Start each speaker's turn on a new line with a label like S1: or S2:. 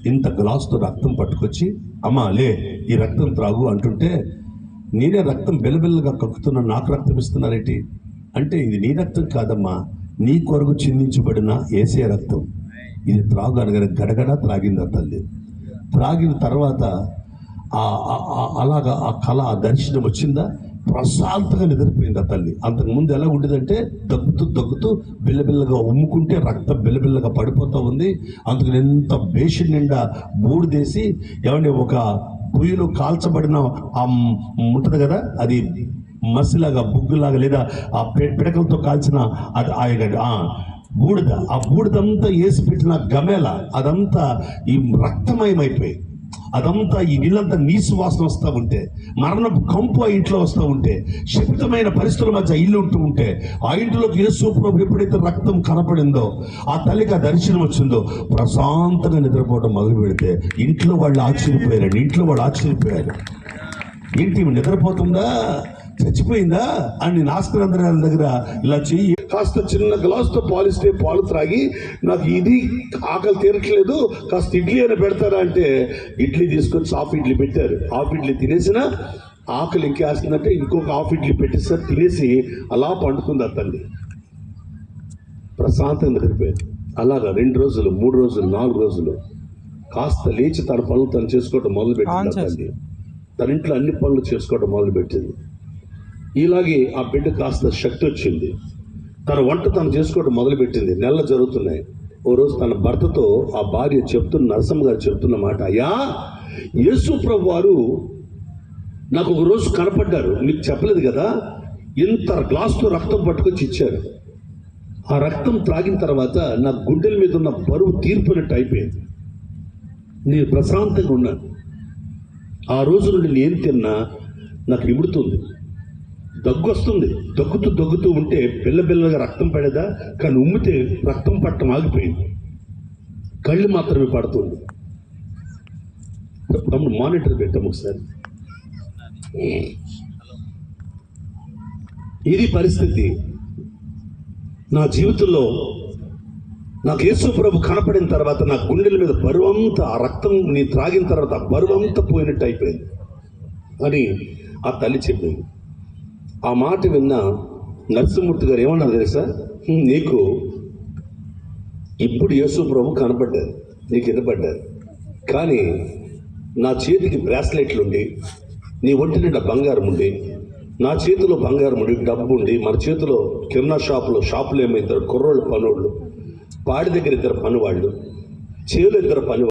S1: ఇంత గ్లాసుతో రక్తం పట్టుకొచ్చి, అమ్మా లే ఈ రక్తం త్రాగు అంటుంటే, నేనే రక్తం బెల్లబెల్లగా కక్కుతున్నా, నాకు రక్తం ఇస్తున్నారేంటి అంటే, ఇది నీ రక్తం కాదమ్మా, నీ కొరకు చిందించబడిన యేసయ్య రక్తం, ఇది త్రాగు అనగానే గడగడ త్రాగింది ఆ తల్లి. త్రాగిన తర్వాత అలాగా ఆ కళ, ఆ దర్శనం వచ్చిందా, ప్రశాంతంగా నిద్రపోయింది ఆ తల్లి. అంతకుముందు ఎలా ఉండేదంటే దగ్గుతూ బిల్లబిల్లగా ఉమ్ముకుంటే రక్తం బిల్లబిల్లగా పడిపోతూ ఉంది. అందుకని ఎంత బేషన్ నిండా బూడిదేసి, ఏమంటే ఒక పొయ్యిలో కాల్చబడిన ఆ ఉంటుంది కదా, అది మసిలాగా బుగ్గులాగా లేదా ఆ పిడకలతో కాల్చిన అది బూడిద, ఆ బూడిదంతా వేసి పెట్టిన గమేల అదంతా ఈ రక్తమయమైపోయి, అదంతా ఈ నీళ్ళంతా నీసు వాసన వస్తూ ఉంటే, మరణపు కంపు ఆ ఇంట్లో వస్తూ ఉంటే, శక్తమైన పరిస్థితుల మధ్య ఇల్లు ఉంటూ ఉంటే, ఆ ఇంట్లోకి యేసు ప్రభు ఎప్పుడైతే రక్తం కనపడిందో, ఆ తల్లికి ఆ దర్శనం వచ్చిందో, ప్రశాంతంగా నిద్రపోవడం మొదలు పెడితే ఇంట్లో వాళ్ళు ఆశ్చర్యపోయారు. ఏంటి నిద్రపోతుందా, చచ్చిపోయిందా అని నాస్కరంధ్రాల దగ్గర ఇలా చెయ్యి కాస్త చిన్న గ్లాసుతో పాలిస్తే పాలు త్రాగి, నాకు ఇది ఆకలి తీరట్లేదు, కాస్త ఇడ్లీ అని పెడతారా అంటే ఇడ్లీ తీసుకొచ్చి హాఫ్ ఇడ్లీ పెట్టారు. హాఫ్ ఇడ్లీ తినేసిన ఆకలి ఇంకేస్తుందంటే ఇంకొక హాఫ్ ఇడ్లీ పెట్టేసారి తినేసి అలా పండుకుంది ఆ తల్లి. ప్రశాంతంగా నిద్రపోయింది. అలాగా 2 రోజులు, 3 రోజులు, 4 రోజులు కాస్త లేచి తన పనులు తను చేసుకోవడం మొదలు పెట్టింది ఆ తల్లి. తన ఇంట్లో అన్ని పనులు చేసుకోవడం మొదలు పెట్టింది. ఇలాగే ఆ బిడ్డ కాస్త శక్తి వచ్చింది. తన వంట తను చేసుకోవడం మొదలుపెట్టింది. నెలలు జరుగుతున్నాయి. ఓ రోజు తన భర్తతో ఆ భార్య నరసమ్మ గారు చెప్తున్న మాట, అయ్యా యేసు ప్రభు వారు నాకు ఒక రోజు కనపడ్డారు, నీకు చెప్పలేదు కదా, ఇంత గ్లాసుతో రక్తం పట్టుకొచ్చి ఇచ్చారు. ఆ రక్తం త్రాగిన తర్వాత నా గుండెల మీద ఉన్న బరువు తీర్పునట్టు అయిపోయింది. నేను ప్రశాంతంగా ఉన్నాను. ఆ రోజు నుండి నేను తిన్నా నాకు నిముడుతుంది, దగ్గు వస్తుంది. దగ్గుతూ ఉంటే బిల్లగా రక్తం పడేదా, కానీ ఉమ్మితే రక్తం పట్టడం ఆగిపోయింది. కళ్ళు మాత్రమే పడుతుంది. తమ్ముడు మానిటర్ పెట్టాము ఒకసారి. ఇది పరిస్థితి. నా జీవితంలో నాకు యేసు ప్రభు కనపడిన తర్వాత నా గుండెల మీద బరువంతా, ఆ రక్తం నీ త్రాగిన తర్వాత ఆ బరువంతా పోయినట్టు అయిపోయింది అని ఆ తల్లి చెప్పింది. ఆ మాట విన్న నరసింహమూర్తి గారు ఏమన్నారు తెలుసా, నీకు ఇప్పుడు యేసు ప్రభు కనపడ్డారు, నీకు వినపడ్డారు, కానీ నా చేతికి బ్రాస్లెట్లు ఉండి, నీ ఒంటి నిండా బంగారం ఉండి, నా చేతిలో బంగారం ఉండి, డబ్బు ఉండి, మన చేతిలో కిరాణా షాపులో ఏమో 2 కుర్రోళ్ళు పనోళ్ళు, పాడి దగ్గర 2 పనివాళ్ళు, చేలు 2 పని